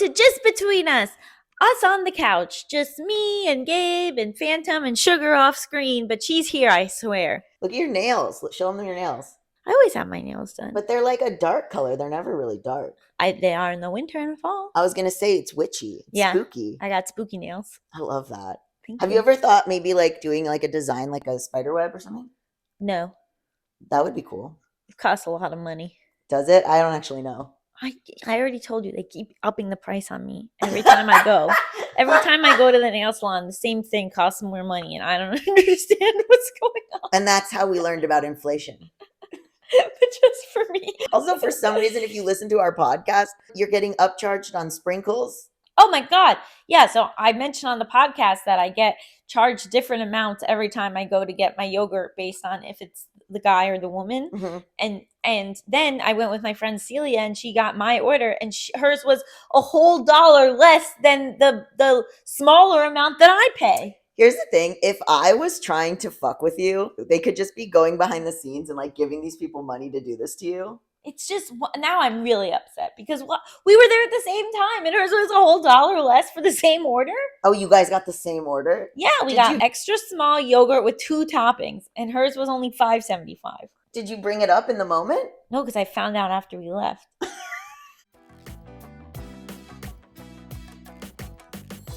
to just between us on the couch. Just me and Gabe and Phantom and Sugar off screen. But she's here, I swear. Look at your nails. Show them your nails. I always have my nails done. But they're like a dark color. They're never really dark. They are in the winter and fall. I was going to say it's witchy. It's spooky. I got spooky nails. I love that. Thank Have you ever thought maybe like doing like a design like a spider web or something? No. That would be cool. It costs a lot of money. Does it? I don't actually know. I already told you they keep upping the price on me every time I go. Every time I go to the nail salon, the same thing costs more money, and I don't understand what's going on. And that's how we learned about inflation. But just for me. Also, for some reason, if you listen to our podcast, you're getting upcharged on sprinkles. Oh my God. Yeah. So I mentioned on the podcast that I get charged different amounts every time I go to get my yogurt based on if it's the guy or the woman. Mm-hmm. And then I went with my friend Celia and she got my order and hers was a whole $1 less than the smaller amount that I pay. Here's the thing. If I was trying to fuck with you, they could just be going behind the scenes and like giving these people money to do this to you. It's just, now I'm really upset because we were there at the same time and hers was a whole $1 less for the same order. Oh, you guys got the same order? Yeah, we got extra small yogurt with 2 toppings and hers was only $5.75. Did you bring it up in the moment? No, because I found out after we left.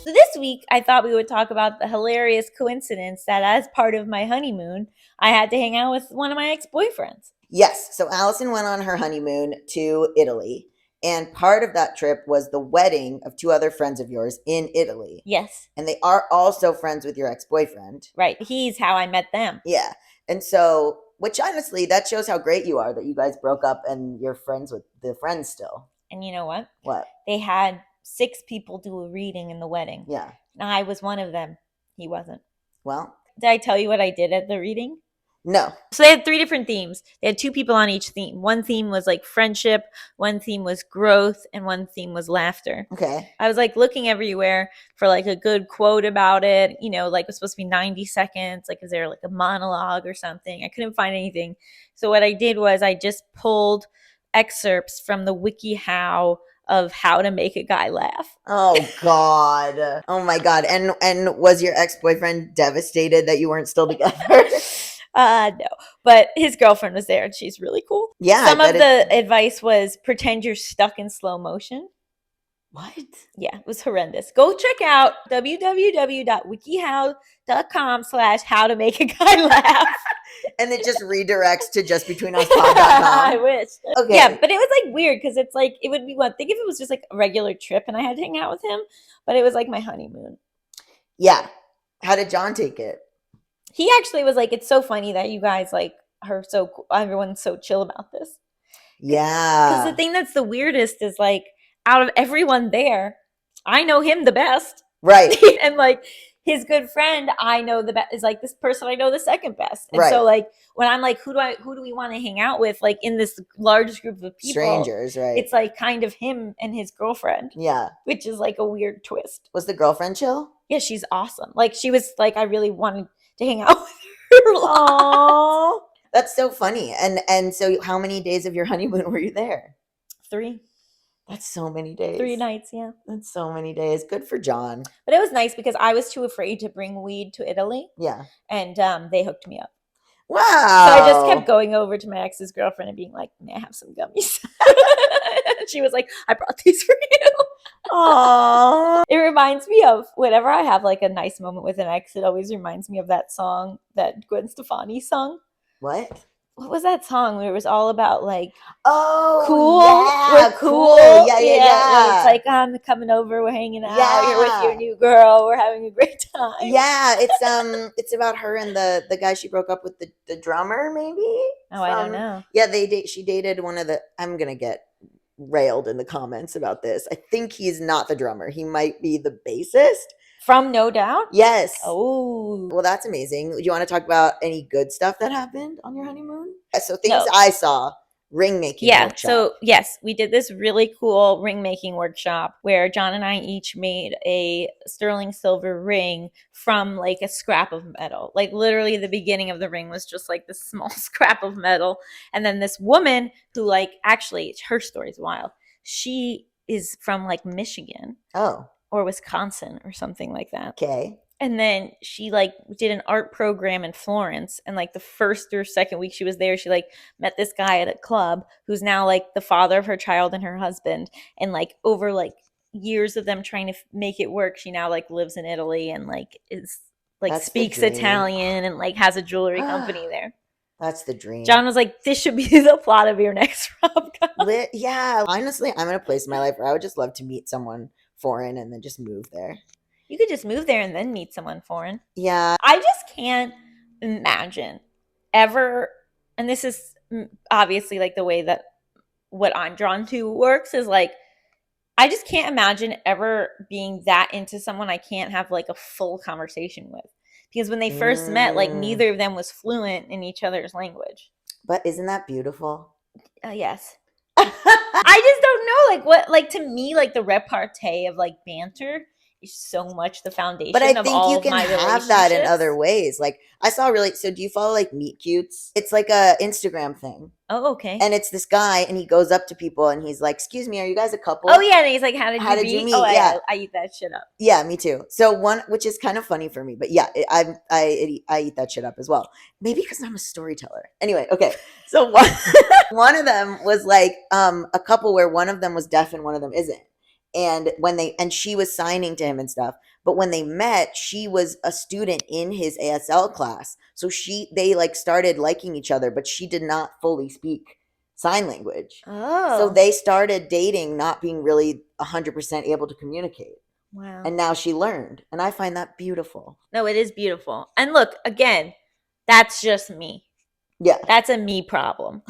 So this week, I thought we would talk about the hilarious coincidence that as part of my honeymoon, I had to hang out with one of my ex-boyfriends. Yes. So Allison went on her honeymoon to Italy. And part of that trip was the wedding of 2 other friends of yours in Italy. Yes. And they are also friends with your ex-boyfriend. Right. He's how I met them. Yeah. And so, which honestly, that shows how great you are that you guys broke up and you're friends with the friends still. And you know what? What? They had 6 people do a reading in the wedding. Yeah. And I was one of them. He wasn't. Well. Did I tell you what I did at the reading? No. So they had 3 different themes. They had 2 people on each theme. One theme was like friendship, one theme was growth, and one theme was laughter. Okay. I was like looking everywhere for like a good quote about it. You know, like it was supposed to be 90 seconds. Like, is there like a monologue or something? I couldn't find anything. So what I did was I just pulled excerpts from the WikiHow of how to make a guy laugh. Oh God. Oh my God. And was your ex-boyfriend devastated that you weren't still together? No, but his girlfriend was there and she's really cool. Yeah. Some of the advice was pretend you're stuck in slow motion. What? Yeah, it was horrendous. Go check out www.wikihow.com/how to make a guy laugh. And it just redirects to justbetweenuspod.com. I wish. Okay. Yeah, but it was like weird because it's like, it would be one thing if it was just like a regular trip and I had to hang out with him, but it was like my honeymoon. Yeah. How did John take it? He actually was like, it's so funny that you guys like are so cool. Everyone's so chill about this. Yeah. Because the thing that's the weirdest is like, out of everyone there, I know him the best. Right. And like his good friend, I know the best, is like this person I know the second best. And right. So like when I'm like, who do we want to hang out with? Like in this large group of people. Strangers, right. It's like kind of him and his girlfriend. Yeah. Which is like a weird twist. Was the girlfriend chill? Yeah, she's awesome. Like she was like, I really wanted to hang out with her. Aww. That's so funny. And so how many days of your honeymoon were you there? 3. That's so many days. 3 nights, yeah. That's so many days. Good for John. But it was nice because I was too afraid to bring weed to Italy. Yeah. And they hooked me up. Wow. So I just kept going over to my ex's girlfriend and being like, may I have some gummies? She was like, I brought these for you. Aww. It reminds me of whenever I have like a nice moment with an ex, it always reminds me of that song that Gwen Stefani sung. What? What was that song where it was all about like, cool? Yeah, we're cool. Yeah. It's like, I'm coming over, we're hanging out, you're with your new girl, we're having a great time. Yeah, it's about her and the guy she broke up with, the drummer, maybe? Oh, I don't know. Yeah, she dated one of the, I'm going to get railed in the comments about this. I think he's not the drummer. He might be the bassist. From No Doubt? Yes. Oh. Well, that's amazing. Do you want to talk about any good stuff that happened on your honeymoon? So things No. I saw, ring making workshop. So yes, we did this really cool ring making workshop where John and I each made a sterling silver ring from like a scrap of metal. Like literally the beginning of the ring was just like this small scrap of metal. And then this woman who like, actually her story's wild. She is from like Michigan Oh, or Wisconsin or something like that. okay. And then she like did an art program in Florence, and like the first or second week she was there, she like met this guy at a club who's now like the father of her child and her husband, and like over like years of them trying to make it work, she now like lives in Italy and like is like That's the speaks dream. Italian and like has a jewelry company there. That's the dream. John was like, this should be the plot of your next rom-com. Yeah, honestly, I'm in a place in my life where I would just love to meet someone foreign and then just move there. You could just move there and then meet someone foreign. Yeah. I just can't imagine ever, and this is obviously like the way that what I'm drawn to works is like, I just can't imagine ever being that into someone I can't have like a full conversation with. Because when they first met, like neither of them was fluent in each other's language. But isn't that beautiful? Yes. I just don't know, like what, like to me, like the repartee of like banter is so much the foundation. But I of think all you of can my have that in relationships. other ways. Like I saw really. So do you follow like Meet Cutes? It's like a Instagram thing. Oh, okay. And it's this guy, and he goes up to people, and he's like, "Excuse me, are you guys a couple?" Oh yeah, and he's like, "How did you meet?" Oh, yeah, I eat that shit up. Yeah, me too. So one, which is kind of funny for me, but yeah, I eat that shit up as well. Maybe because I'm a storyteller. Anyway, okay. So one of them was like a couple where one of them was deaf and one of them isn't. And she was signing to him and stuff. But when they met, she was a student in his ASL class. So they like started liking each other, but she did not fully speak sign language. Oh. So they started dating, not being really 100% able to communicate. Wow. And now she learned. And I find that beautiful. No, it is beautiful. And look, again, that's just me. Yeah. That's a me problem.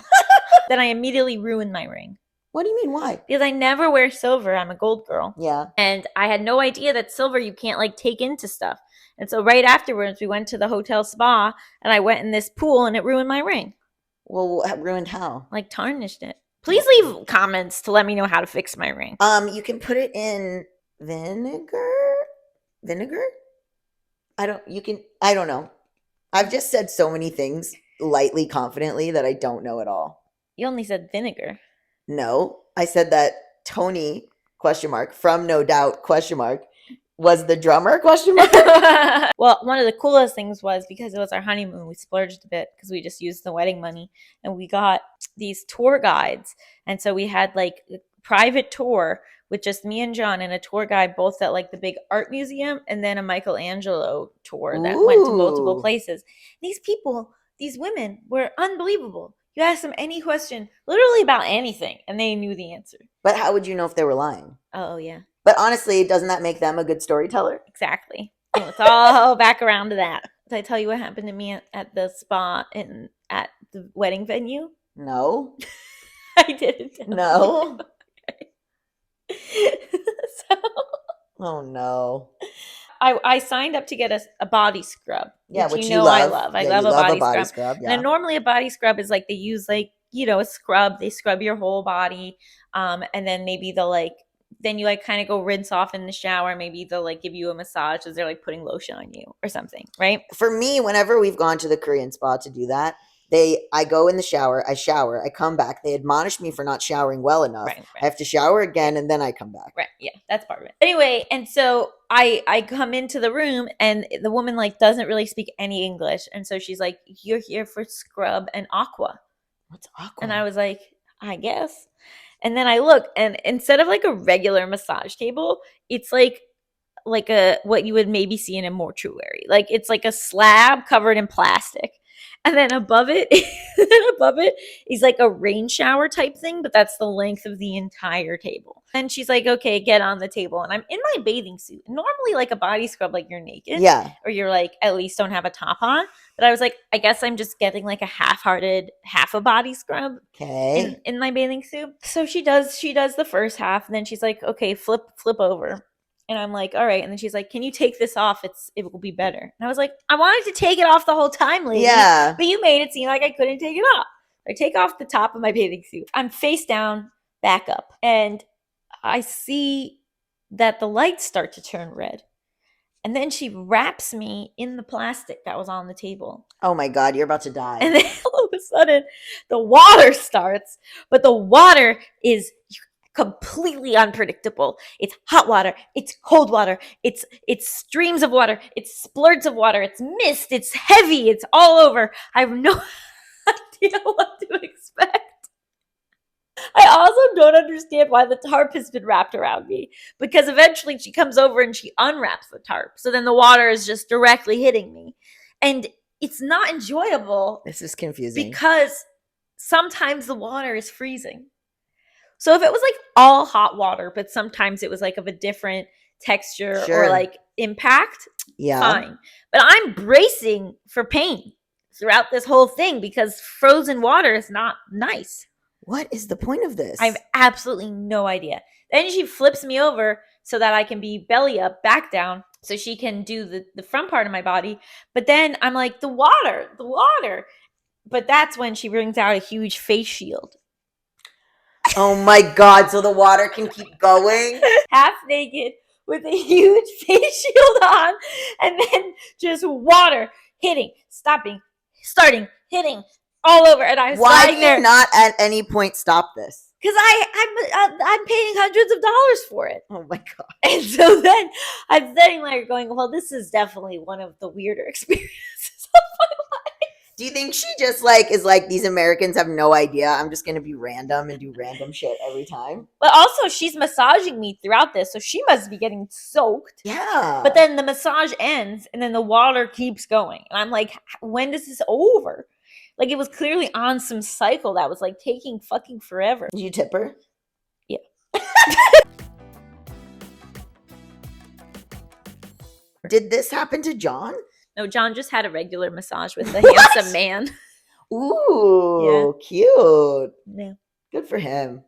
Then I immediately ruined my ring. What do you mean? Why? Because I never wear silver. I'm a gold girl. Yeah. And I had no idea that silver you can't like take into stuff. And so right afterwards, we went to the hotel spa and I went in this pool and it ruined my ring. Well, ruined how? Like tarnished it. Please leave comments to let me know how to fix my ring. You can put it in vinegar. I don't know. I've just said so many things lightly, confidently that I don't know at all. You only said vinegar. No, I said that Tony from No Doubt was the drummer ? Well, one of the coolest things was because it was our honeymoon, we splurged a bit because we just used the wedding money and we got these tour guides. And so we had like a private tour with just me and John and a tour guide, both at like the big art museum and then a Michelangelo tour that went to multiple places. These women were unbelievable. You ask them any question, literally about anything, and they knew the answer. But how would you know if they were lying? Oh, yeah. But honestly, doesn't that make them a good storyteller? Exactly. Well, it's all back around to that. Did I tell you what happened to me at the spa at the wedding venue? No. I didn't. No. So, oh, no. I signed up to get a body scrub. Yeah, which you know love. I love. I love a body scrub. Yeah. And normally a body scrub is like they use like, a scrub. They scrub your whole body. And then maybe they'll like, then you like kind of go rinse off in the shower. Maybe they'll like give you a massage as they're like putting lotion on you or something, right? For me, whenever we've gone to the Korean spa to do that, I go in the shower, I shower, I come back. They admonish me for not showering well enough. Right. I have to shower again and then I come back. Right. Yeah, that's part of it. Anyway, and so I come into the room and the woman like doesn't really speak any English. And so she's like, "You're here for scrub and aqua." What's aqua? And I was like, "I guess." And then I look and instead of like a regular massage table, it's like a what you would maybe see in a mortuary. Like it's like a slab covered in plastic. And then above it is like a rain shower type thing, but that's the length of the entire table. And she's like, "Okay, get on the table." And I'm in my bathing suit. Normally like a body scrub, like you're naked. Yeah. Or you're like, at least don't have a top on. But I was like, I guess I'm just getting like a half a body scrub. Okay. In my bathing suit. So she does the first half. And then she's like, "Okay, flip over." And I'm like, "All right." And then she's like, "Can you take this off? It will be better." And I was like, "I wanted to take it off the whole time, lady. Yeah. But you made it seem like I couldn't take it off." I take off the top of my bathing suit. I'm face down, back up. And I see that the lights start to turn red. And then she wraps me in the plastic that was on the table. Oh my God, you're about to die. And then all of a sudden, the water starts. But the water is... completely unpredictable. It's hot water, it's cold water, it's streams of water, it's splurts of water, it's mist, it's heavy, it's all over. I have no idea what to expect. I also don't understand why the tarp has been wrapped around me, because eventually she comes over and she unwraps the tarp. So then the water is just directly hitting me. And it's not enjoyable. This is confusing. Because sometimes the water is freezing. So if it was like all hot water, but sometimes it was like of a different texture or like impact, fine. But I'm bracing for pain throughout this whole thing because frozen water is not nice. What is the point of this? I have absolutely no idea. Then she flips me over so that I can be belly up, back down, so she can do the front part of my body. But then I'm like, the water. But that's when she brings out a huge face shield. Oh my God. So the water can keep going? Half naked with a huge face shield on, and then just water hitting, stopping, starting, hitting all over. And I was lying there. Why did you not at any point stop this? Because I'm paying hundreds of dollars for it. Oh my God. And so then I'm sitting there going, well, this is definitely one of the weirder experiences of my life. Do you think she just like is like, these Americans have no idea, I'm just going to be random and do random shit every time? But also she's massaging me throughout this, so she must be getting soaked. Yeah. But then the massage ends and then the water keeps going. And I'm like, when is this over? Like, it was clearly on some cycle that was like taking fucking forever. Did you tip her? Yeah. Did this happen to John? No, John just had a regular massage with a handsome man. Ooh, yeah. Cute. Yeah. Good for him.